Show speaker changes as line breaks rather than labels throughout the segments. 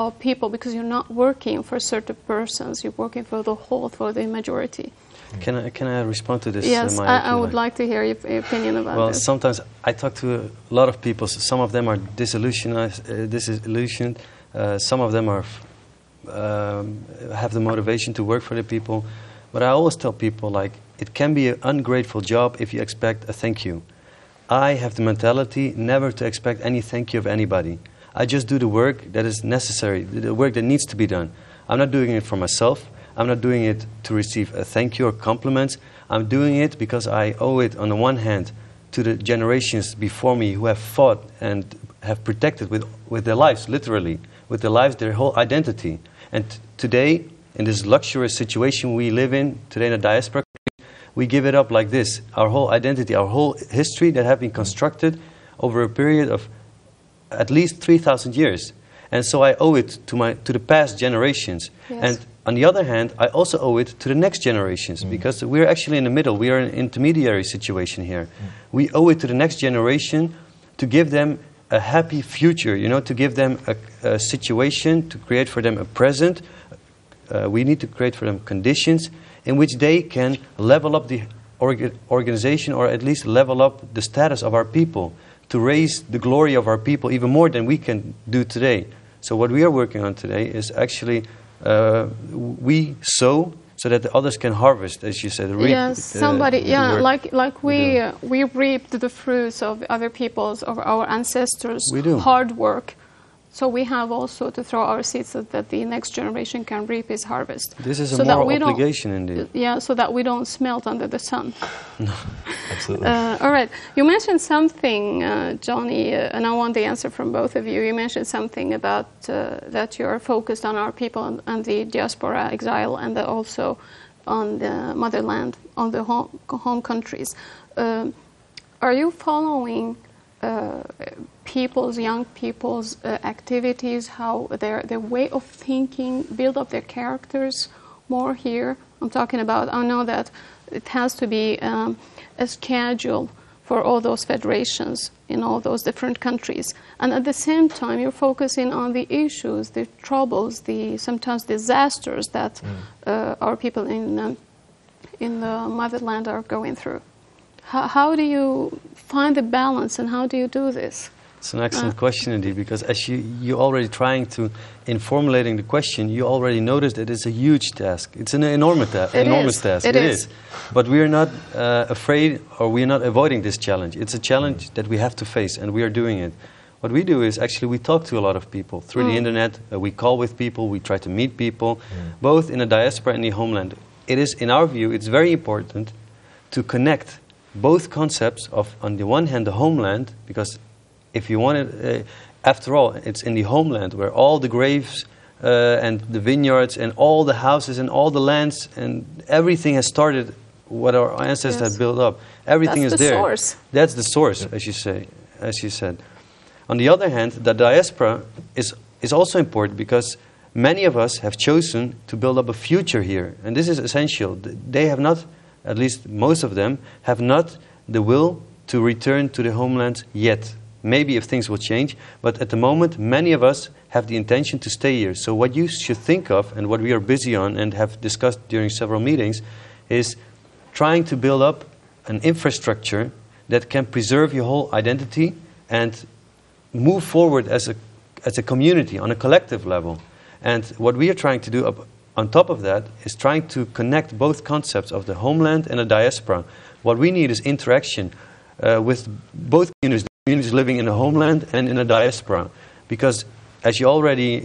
of people, because you're not working for certain persons, you're working for the whole, for the majority.
Can I respond to this?
Yes, I would like to hear your opinion about this.
Well, sometimes I talk to a lot of people. Some of them are disillusioned. Some of them are have the motivation to work for the people. But I always tell people, like, it can be an ungrateful job if you expect a thank you. I have the mentality never to expect any thank you of anybody. I just do the work that is necessary, the work that needs to be done. I'm not doing it for myself. I'm not doing it to receive a thank you or compliments. I'm doing it because I owe it, on the one hand, to the generations before me who have fought and have protected with their lives, literally, with their lives, their whole identity. And today, in this luxurious situation we live in, today in the diaspora, we give it up like this. Our whole identity, our whole history that have been constructed over a period of at least 3,000 years. And so I owe it to the past generations.
Yes.
And on the other hand, I also owe it to the next generations, because we're actually in the middle. We are in an intermediary situation here. We owe it to the next generation to give them a happy future, you know, to give them a situation, to create for them a present. We need to create for them conditions in which they can level up the organization, or at least level up the status of our people, to raise the glory of our people even more than we can do today. So what we are working on today is actually we sow so that the others can harvest, as you said. Reap,
yes, like we reaped the fruits of other people's, of our ancestors' hard work. So we have also to throw our seeds so that the next generation can reap his harvest.
This is a moral obligation indeed.
Yeah, so that we don't smelt under the sun.
No,
absolutely.
All right. You mentioned something, Johnny, and I want the answer from both of you. You mentioned something about that you're focused on our people and the diaspora exile, and also on the motherland, on the home countries. Are you following young people's activities, how their way of thinking, build up their characters more here? I'm talking about, I know that it has to be a schedule for all those federations in all those different countries. And at the same time, you're focusing on the issues, the troubles, the sometimes disasters that our people in the motherland are going through. How do you find the balance, and how do you do this?
It's an excellent question indeed, because as you're already trying to, in formulating the question, you already noticed that it's a huge task. It's an enormous task.
It is.
But we are not afraid, or we are not avoiding this challenge. It's a challenge that we have to face, and we are doing it. What we do is actually we talk to a lot of people through the internet. We call with people. We try to meet people, both in the diaspora and the homeland. It is, in our view, it's very important to connect both concepts of, on the one hand, the homeland, because if you want it, after all, it's in the homeland where all the graves and the vineyards and all the houses and all the lands and everything has started, what our ancestors have built up. Everything is there.
That's the source.
That's the source, as you said. On the other hand, the diaspora is also important because many of us have chosen to build up a future here, and this is essential. They have not, at least most of them, have not the will to return to the homeland yet. Maybe if things will change, but at the moment, many of us have the intention to stay here. So what you should think of, and what we are busy on and have discussed during several meetings, is trying to build up an infrastructure that can preserve your whole identity and move forward as a community, on a collective level. And what we are trying to do on top of that is trying to connect both concepts of the homeland and the diaspora. What we need is interaction with both communities living in the homeland and in the diaspora. Because, as you already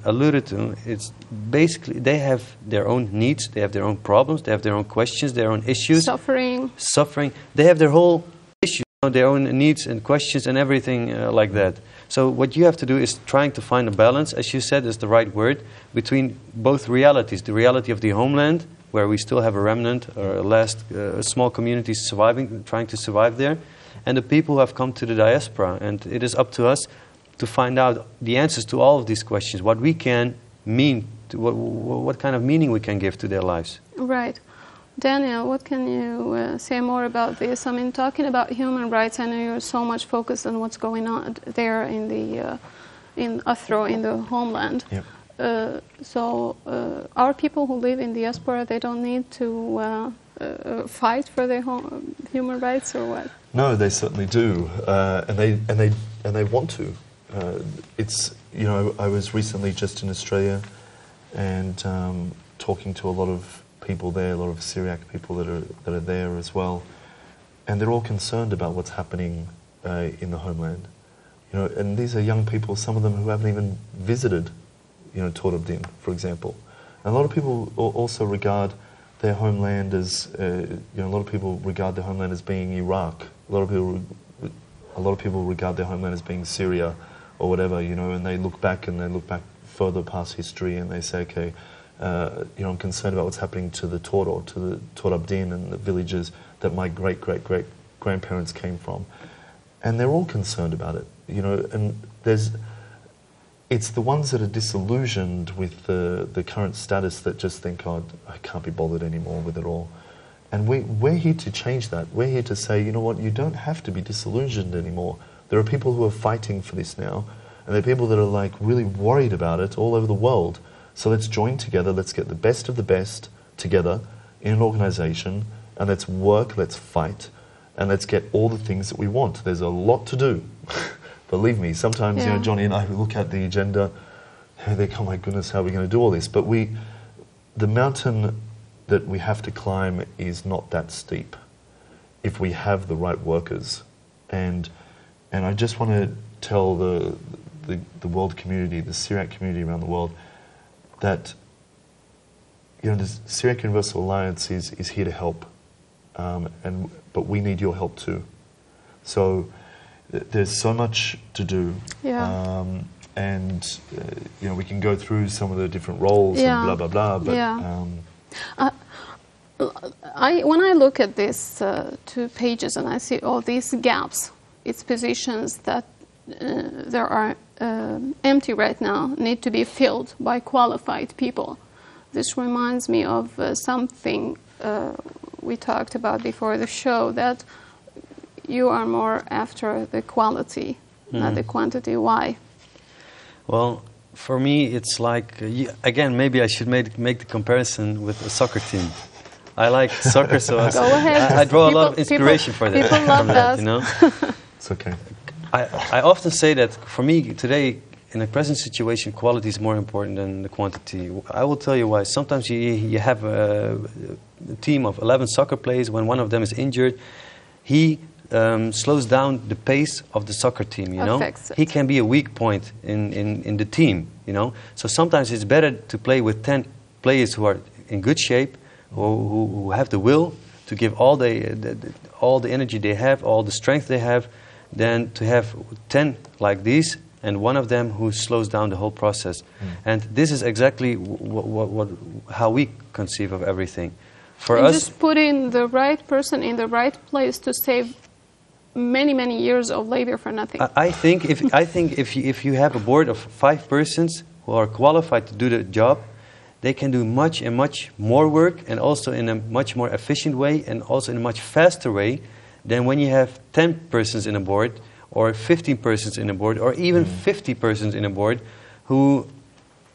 alluded to, it's basically they have their own needs, they have their own problems, they have their own questions, their own issues.
Suffering.
They have their whole issues, their own needs and questions and everything like that. So what you have to do is trying to find a balance, as you said is the right word, between both realities. The reality of the homeland, where we still have a remnant or a last small community surviving, trying to survive there, and the people who have come to the diaspora. And it is up to us to find out the answers to all of these questions, what we can mean, what kind of meaning we can give to their lives.
Right. Daniel, what can you say more about this? I mean, talking about human rights, I know you're so much focused on what's going on there in in Athro, in the homeland.
Yep.
So our people who live in diaspora, they don't need to fight for their human rights, or what?
No, they certainly do, and they want to. It's, you know, I was recently just in Australia, and talking to a lot of people there, a lot of Syriac people that are there as well, and they're all concerned about what's happening in the homeland. You know, and these are young people, some of them who haven't even visited, you know, Tor Abdin, for example. And a lot of people also regard their homeland as, you know, a lot of people regard their homeland as being Iraq. A lot of people regard their homeland as being Syria or whatever, you know, and they look back further past history, and they say, okay, you know, I'm concerned about what's happening to the Tor Abdin and the villages that my great-great-great-grandparents came from. And they're all concerned about it, you know, and it's the ones that are disillusioned with the current status that just think, oh, I can't be bothered anymore with it all. And we're here to change that. We're here to say, you know what, you don't have to be disillusioned anymore. There are people who are fighting for this now, and there are people that are like really worried about it all over the world. So let's join together, let's get the best of the best together in an organization, and let's work, let's fight, and let's get all the things that we want. There's a lot to do. Believe me, sometimes, you know, Johnny and I look at the agenda, and they think, oh my goodness, how are we going to do all this? But the mountain that we have to climb is not that steep if we have the right workers. And I just want to tell the world community, the Syriac community around the world, that, you know, the Syriac Universal Alliance is here to help, but we need your help too. So there's so much to do, and you know, we can go through some of the different roles and blah blah blah. But
when I look at these 2 pages and I see all these gaps, it's positions that there are empty right now, need to be filled by qualified people. This reminds me of something we talked about before the show, that you are more after the quality, not the quantity. Why?
Well, for me, it's like, again, maybe I should make the comparison with a soccer team. I like soccer, so
Go ahead.
I draw a lot of inspiration for that.
People love that.
You know?
It's okay.
I often say that for me today, in the present situation, quality is more important than the quantity. I will tell you why. Sometimes you have a team of 11 soccer players. When one of them is injured, he slows down the pace of the soccer team, you know. He can be a weak point in the team, you know. So sometimes it's better to play with 10 players who are in good shape, who have the will to give all the energy they have, all the strength they have, than to have 10 like these and one of them who slows down the whole process. And this is exactly how we conceive of everything. For us,
just putting the right person in the right place to save many years of labor for nothing.
I think if you have a board of 5 persons who are qualified to do the job, they can do much more work, and also in a much more efficient way, and also in a much faster way than when you have 10 persons in a board, or 15 persons in a board, or even 50 persons in a board who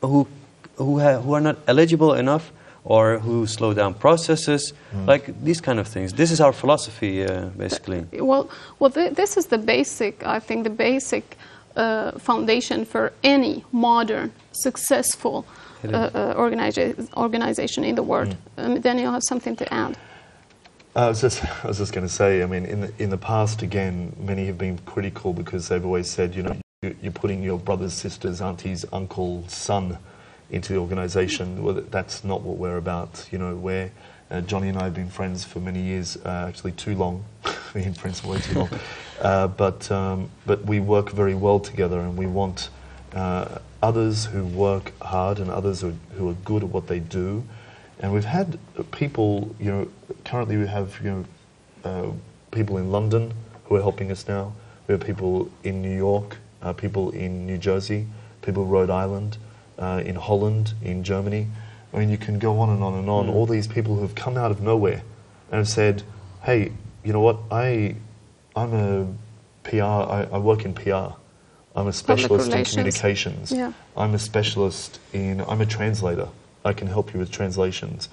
are not eligible enough, or who slow down processes, like these kind of things. This is our philosophy, basically.
Well, this is the basic, I think, the basic foundation for any modern, successful organization in the world. Then you have something to add.
I was just going to say, I mean, in the past, again, many have been critical because they've always said, you know, you're putting your brothers, sisters, aunties, uncle, son into the organisation. Well, that's not what we're about. You know, Johnny and I have been friends for many years, actually too long. We've been friends for way too long. But we work very well together, and we want others who work hard and others who are good at what they do. And we've had people, you know, currently we have, you know, people in London who are helping us now. We have people in New York, people in New Jersey, people in Rhode Island, in Holland, in Germany. I mean, you can go on and on and on. All these people who have come out of nowhere and have said, hey, you know what, I'm a PR, I work in PR. I'm a specialist in
relations.
communications.
Yeah.
I'm a specialist in, I'm a translator. I can help you with translations.